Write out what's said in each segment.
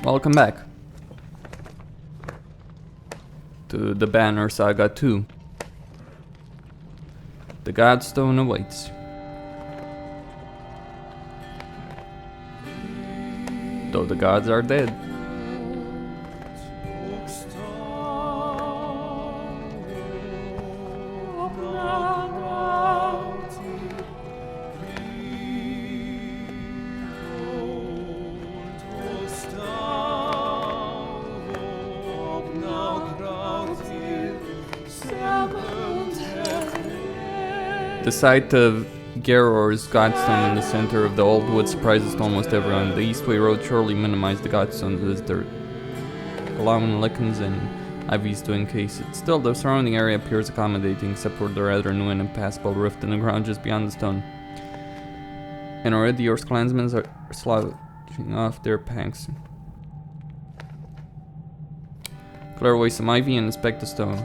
Welcome back to the banner Saga 2. The Godstone awaits. Though the gods are dead. The sight of Geror's Godstone in the center of the old wood surprises almost everyone. The Eastway Road surely minimized the Godstones as their allowing lichens and ivies to encase it. Still, the surrounding area appears accommodating, except for the rather new and impassable rift in the ground just beyond the stone. And already your clansmen are slouching off their panks. Clear away some ivy and inspect the stone.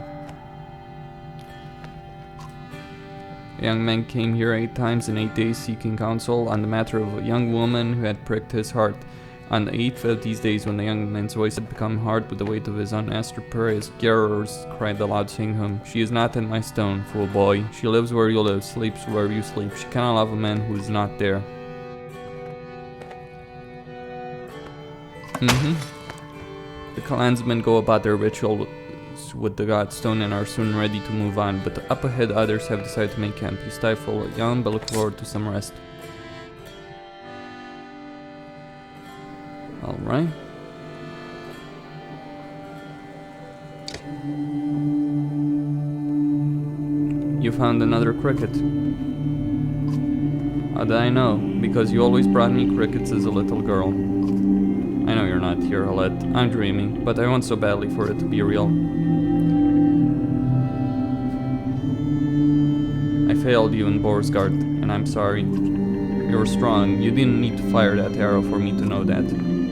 A young man came here 8 times in 8 days seeking counsel on the matter of a young woman who had pricked his heart. On the 8th of these days, when the young man's voice had become hard with the weight of his unanswered prayers, Geror's cried aloud, saying him, "She is not in my stone, fool boy. She lives where you live, sleeps where you sleep. She cannot love a man who is not there." The clansmen go about their ritual with the Godstone and are soon ready to move on, but up ahead others have decided to make camp. You stifle a yawn but look forward to some rest. Alright. You found another cricket. How did I know? Because you always brought me crickets as a little girl. I know you're not here, Halette. I'm dreaming, but I want so badly for it to be real. I failed you in Borsgard, and I'm sorry. You were strong. You didn't need to fire that arrow for me to know that.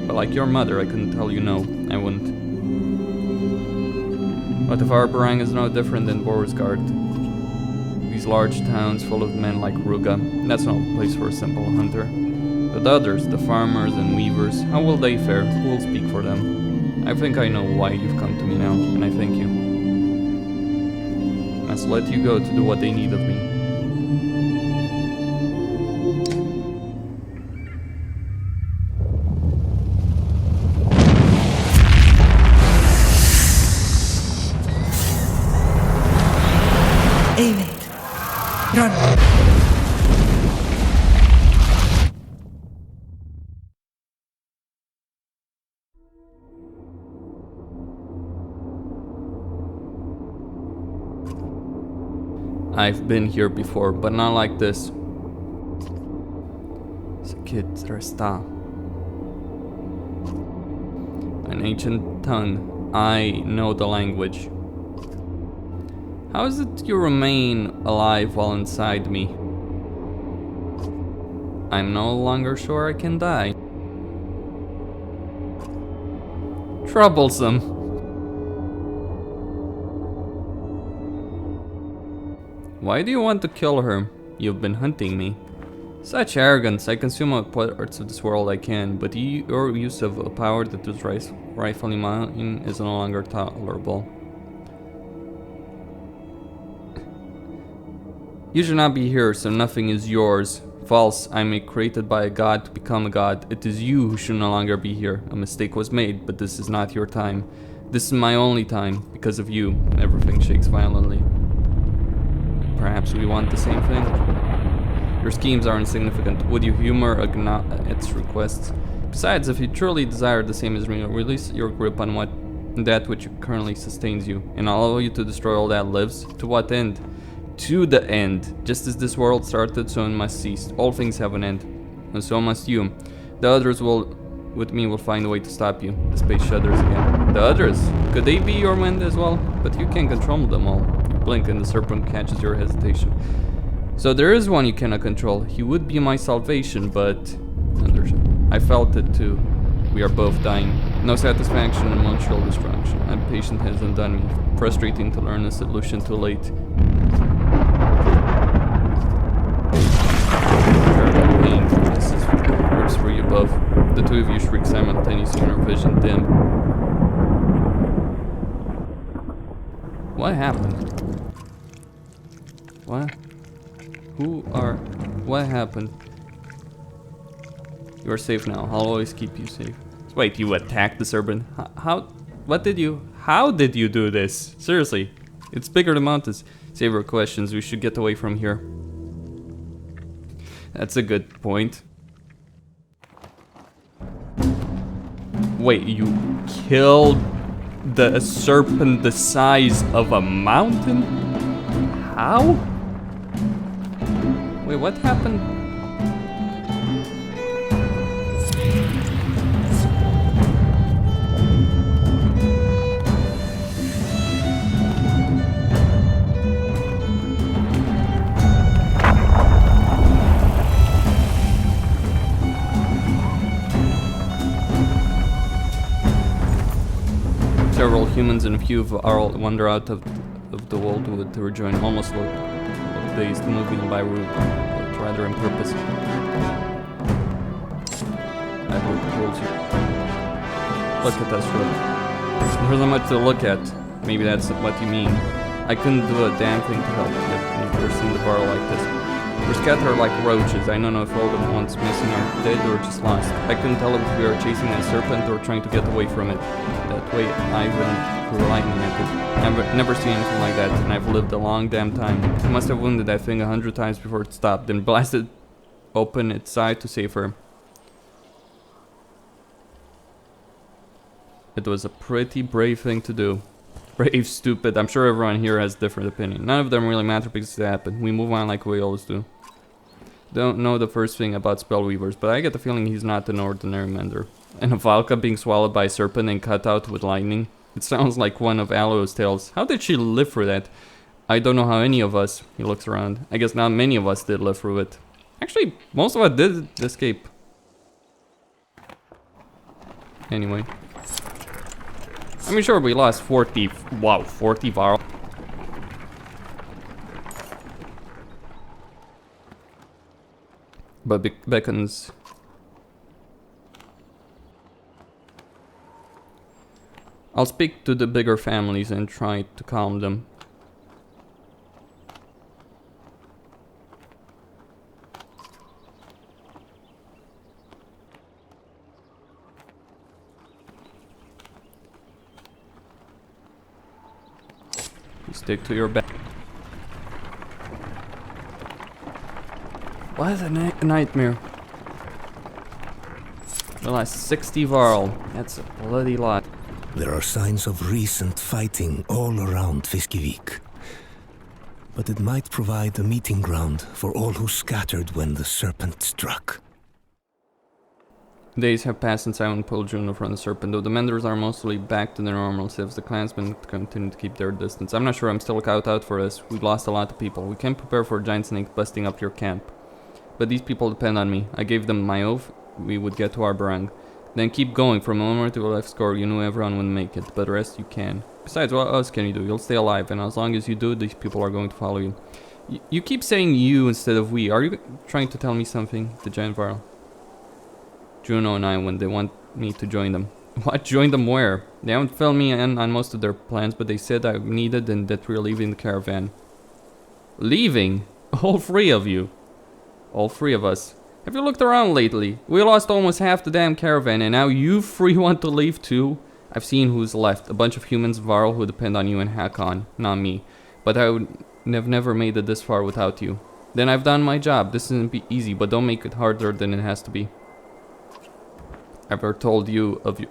But like your mother, I couldn't tell you no. I wouldn't. But if Arborang is no different than Borsgard, these large towns full of men like Ruga, that's not a place for a simple hunter. But the others, the farmers and weavers, how will they fare? Who will speak for them? I think I know why you've come to me now, and I thank you. I must let you go to do what they need of me. Aim it. Run. I've been here before, but not like this. Sakit-resta. An ancient tongue. I know the language. How is it you remain alive while inside me? I'm no longer sure I can die. Troublesome. Why do you want to kill her? You've been hunting me. Such arrogance. I consume what parts of this world I can, but your use of a power that was rightfully mine is no longer tolerable. You should not be here, so nothing is yours. False. I am created by a god to become a god. It is you who should no longer be here. A mistake was made, but this is not your time. This is my only time, because of you. Everything shakes violently. Perhaps we want the same thing? Your schemes are insignificant. Would you humor its requests? Besides, if you truly desire the same as me, release your grip on that which currently sustains you, and I'll allow you to destroy all that lives. To what end? To the end. Just as this world started, so it must cease. All things have an end, and so must you. The others with me will find a way to stop you. The space shudders again. The others? Could they be your men as well? But you can't control them all. You blink and the serpent catches your hesitation. So there is one you cannot control. He would be my salvation, but... I felt it too. We are both dying. No satisfaction and mutual destruction. Impatience has undone me. Frustrating to learn a solution too late. Pain. This is works for you both. The two of you shriek simultaneously and your vision dim. What happened? What? What happened? You are safe now. I'll always keep you safe. Wait, you attacked the serpent? How did you do this? Seriously, it's bigger than mountains. Save our questions. We should get away from here. That's a good point. Wait, you killed the serpent the size of a mountain? How? Wait, what happened? Several humans and a few of our wander out of the world to rejoin, almost look dazed, moving by route, rather on purpose. I hope it holds you. Look at us, Rook. There's not much to look at. Maybe that's what you mean. I couldn't do a damn thing to help if you've seen the bar like this. We're scattered like roaches. I don't know if all the ones missing are dead or just lost. I couldn't tell if we are chasing a serpent or trying to get away from it. That way, I went through lightning. I've never seen anything like that, and I've lived a long damn time. I must have wounded that thing 100 times before it stopped, then blasted open its side to save her. It was a pretty brave thing to do. Brave, stupid. I'm sure everyone here has a different opinion. None of them really matter because it happened. We move on like we always do. Don't know the first thing about spellweavers, but I get the feeling he's not an ordinary mender. And a Valka being swallowed by a serpent and cut out with lightning? It sounds like one of Aloe's tales. How did she live through that? I don't know how any of us... He looks around. I guess not many of us did live through it. Actually, most of us did escape. Anyway. I mean, sure, we lost 40... Wow, 40 Varl. But beckons... I'll speak to the bigger families and try to calm them. You stick to your bed. What a nightmare. We lost 60 Varl. That's a bloody lot. There are signs of recent fighting all around Fiskivik. But it might provide a meeting ground for all who scattered when the serpent struck. Days have passed since I pulled Juno from the serpent, though the menders are mostly back to their normal selves. The clansmen continue to keep their distance. I'm not sure I'm still out for this. We've lost a lot of people. We can't prepare for a giant snake busting up your camp. But these people depend on me. I gave them my oath we would get to our barang. Then keep going. From a moment to a left score, you knew everyone would make it, but the rest you can. Besides, what else can you do? You'll stay alive, and as long as you do, these people are going to follow you. You keep saying you instead of we. Are you trying to tell me something? The giant Varl. Juno and I, when they want me to join them. What? Join them where? They haven't filled me in on most of their plans, but they said I needed and that we're leaving the caravan. Leaving? All three of you. All three of us. Have you looked around lately? We lost almost half the damn caravan, and now you three want to leave too? I've seen who's left. A bunch of humans, Varl, who depend on you and Hakon, not me. But I would have never made it this far without you. Then I've done my job. This isn't easy, but don't make it harder than it has to be. I've ever told you of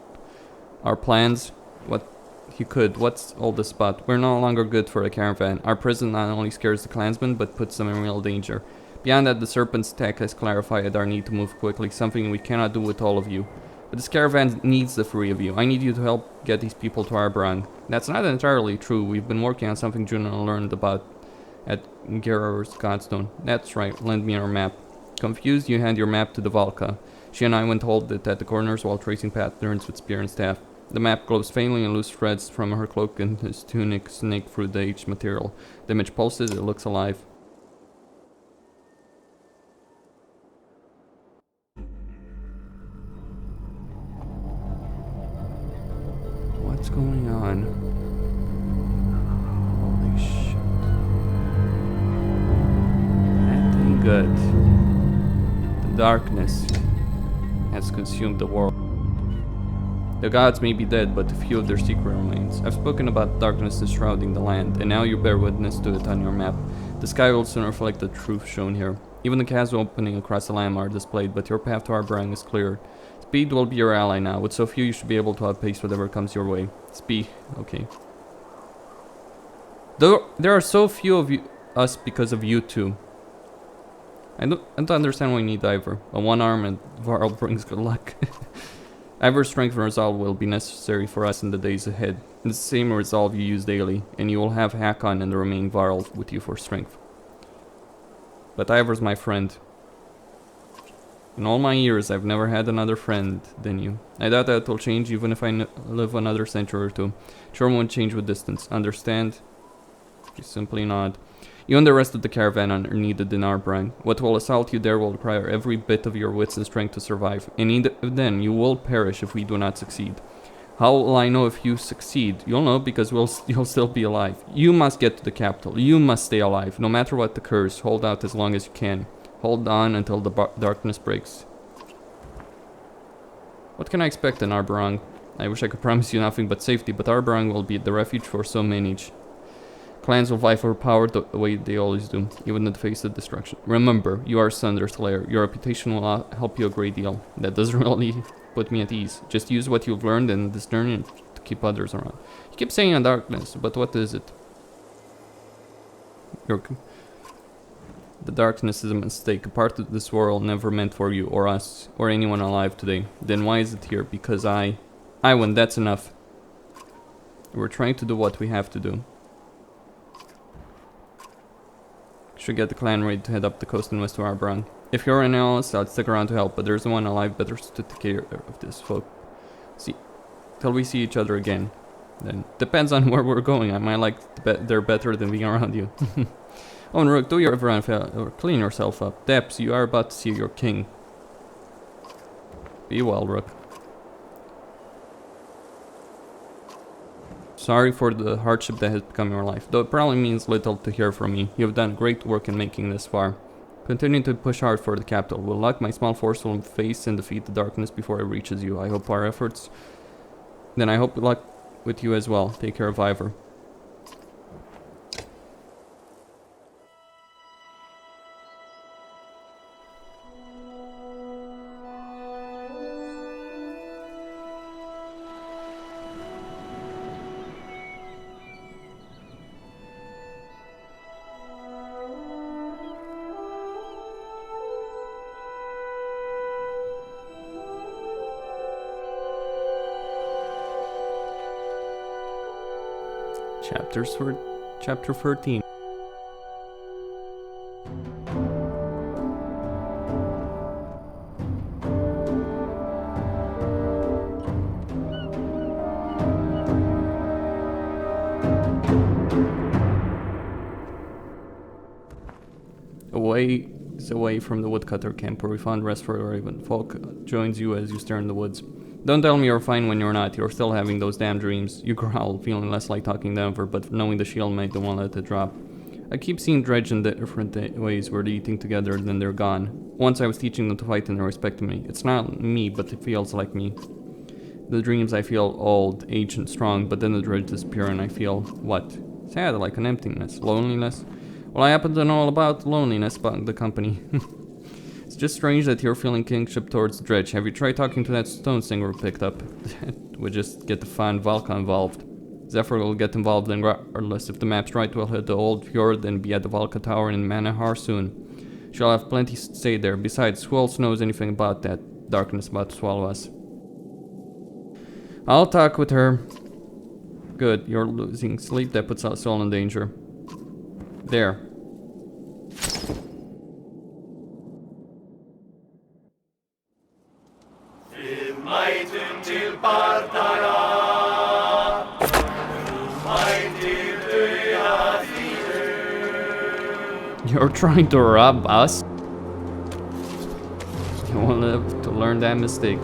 our plans? What you could. What's all this about? We're no longer good for the caravan. Our prison not only scares the clansmen, but puts them in real danger. Beyond that, the Serpent's attack has clarified our need to move quickly, something we cannot do with all of you. But this caravan needs the three of you. I need you to help get these people to our barang. That's not entirely true. We've been working on something Juno learned about at Gerar's Godstone. That's right, lend me your map. Confused, you hand your map to the Valka. She and I went to hold it at the corners while tracing patterns with spear and staff. The map glows faintly and loose threads from her cloak and his tunic snake through the aged material. The image pulses, it looks alive. What's going on? Holy shit. That ain't good. The darkness has consumed the world. The gods may be dead, but a few of their secret remains. I've spoken about darkness shrouding the land, and now you bear witness to it on your map. The sky will soon reflect the truth shown here. Even the chasm opening across the land are displayed, but your path to our brand is cleared. Speed will be your ally now. With so few, you should be able to outpace whatever comes your way. Speed, okay. Though there are so few of us because of you two. I don't understand why we need Ivor. A one arm and Varl brings good luck. Ivor's strength and resolve will be necessary for us in the days ahead. And the same resolve you use daily, and you will have Hakon and the remaining Varl with you for strength. But Ivor's my friend. In all my years, I've never had another friend than you. I doubt that will change even if I live another century or two. Sure won't change with distance. Understand? You simply nod. You and the rest of the caravan are needed in Arbrang. What will assault you there will require every bit of your wits and strength to survive. And even then, you will perish if we do not succeed. How will I know if you succeed? You'll know because you'll still be alive. You must get to the capital. You must stay alive. No matter what occurs, hold out as long as you can. Hold on until the darkness breaks. What can I expect in Arbrang? I wish I could promise you nothing but safety, but Arbrang will be the refuge for so many. Clans will fight for power the way they always do, even in the face of destruction. Remember, you are Sunder's Slayer. Your reputation will help you a great deal. That doesn't really put me at ease. Just use what you've learned in this journey to keep others around. You keep saying darkness, but what is it? The darkness is a mistake, a part of this world never meant for you, or us, or anyone alive today. Then why is it here? Because I win, that's enough. We're trying to do what we have to do. Should get the clan ready to head up the coast and west to Arbrang. If you're an analyst, I'd stick around to help, but there's no one alive better to take care of this folk. See, till we see each other again. Then, depends on where we're going. I might like they're better than being around you. Oh, and Rook, do your or clean yourself up. Depps, you are about to see your king. Be well, Rook. Sorry for the hardship that has become your life, though it probably means little to hear from me. You have done great work in making this far. Continue to push hard for the capital. With luck, my small force will face and defeat the darkness before it reaches you. I hope our efforts... Then I hope luck with you as well. Take care of Ivor. Chapter 13. Away from the woodcutter camp where we found rest for a raven. Folk joins you as you stare in the woods. Don't tell me you're fine when you're not. You're still having those damn dreams. You growl, feeling less like talking to Denver, but knowing the shield mate don't want to let it drop. I keep seeing Dredge in different ways where they're eating together, then they're gone. Once I was teaching them to fight and they respected me. It's not me, but it feels like me. The dreams I feel old, aged and strong, but then the Dredge disappear and I feel, what? Sad, like an emptiness. Loneliness? Well, I happen to know all about loneliness, about the company. It's just strange that you're feeling kinship towards Dredge. Have you tried talking to that stone singer we picked up? We just get the fine Valka involved. Zephyr will get involved regardless. If the map's right, we'll hit the old fjord and be at the Valka Tower in Manahar soon. She'll have plenty to say there. Besides, who else knows anything about that darkness about to swallow us? I'll talk with her. Good, you're losing sleep. That puts us all in danger. There. You're trying to rob us? You won't live to learn that mistake.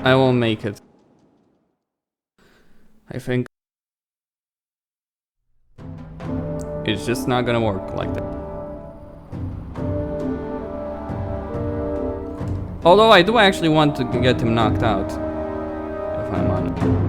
I won't make it. I think it's just not gonna work like that. Although I do actually want to get him knocked out, if I'm honest.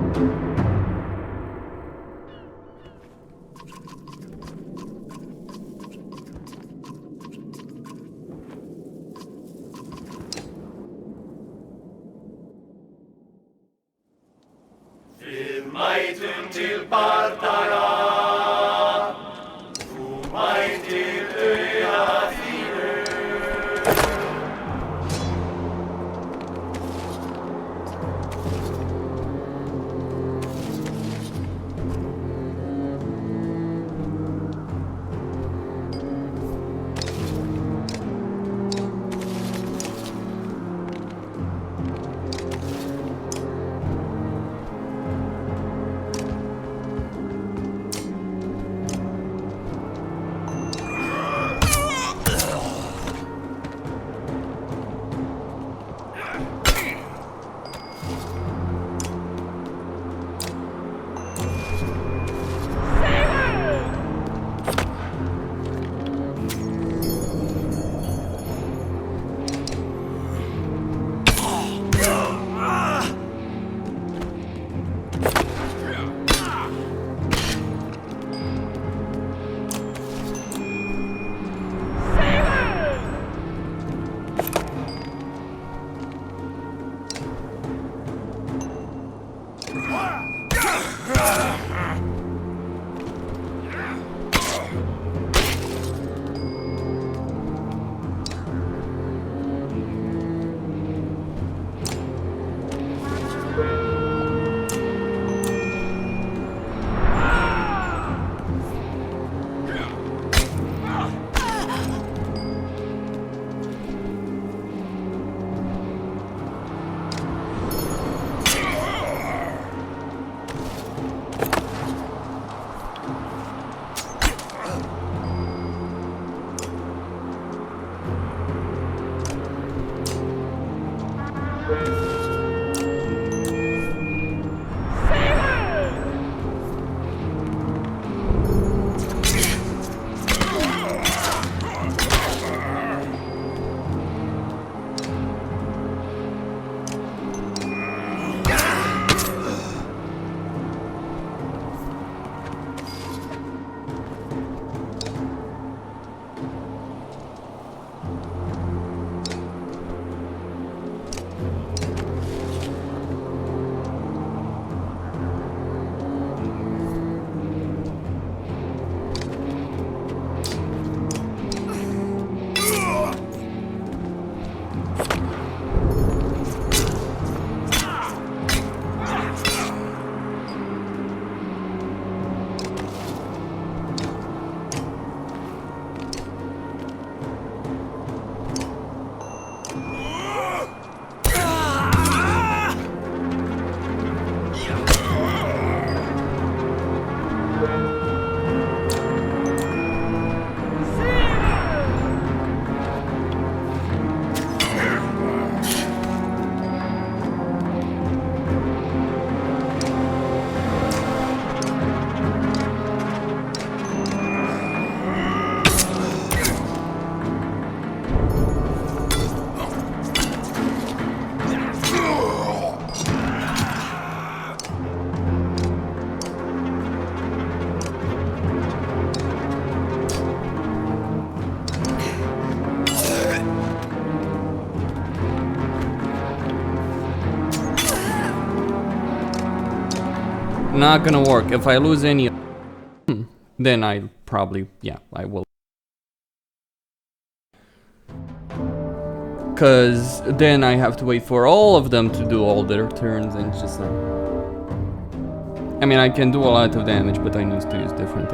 Not gonna work. If I lose any, then I probably, yeah, I will. Cause then I have to wait for all of them to do all their turns and it's just like... I mean, I can do a lot of damage, but I need to use different.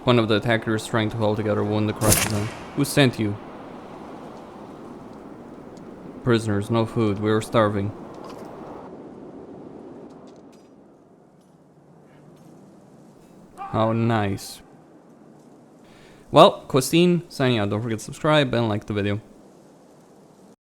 One of the attackers trying to hold together wound across the zone. Who sent you? Prisoners, no food, we were starving. How nice. Well, Costin signing out. Don't forget to subscribe and like the video.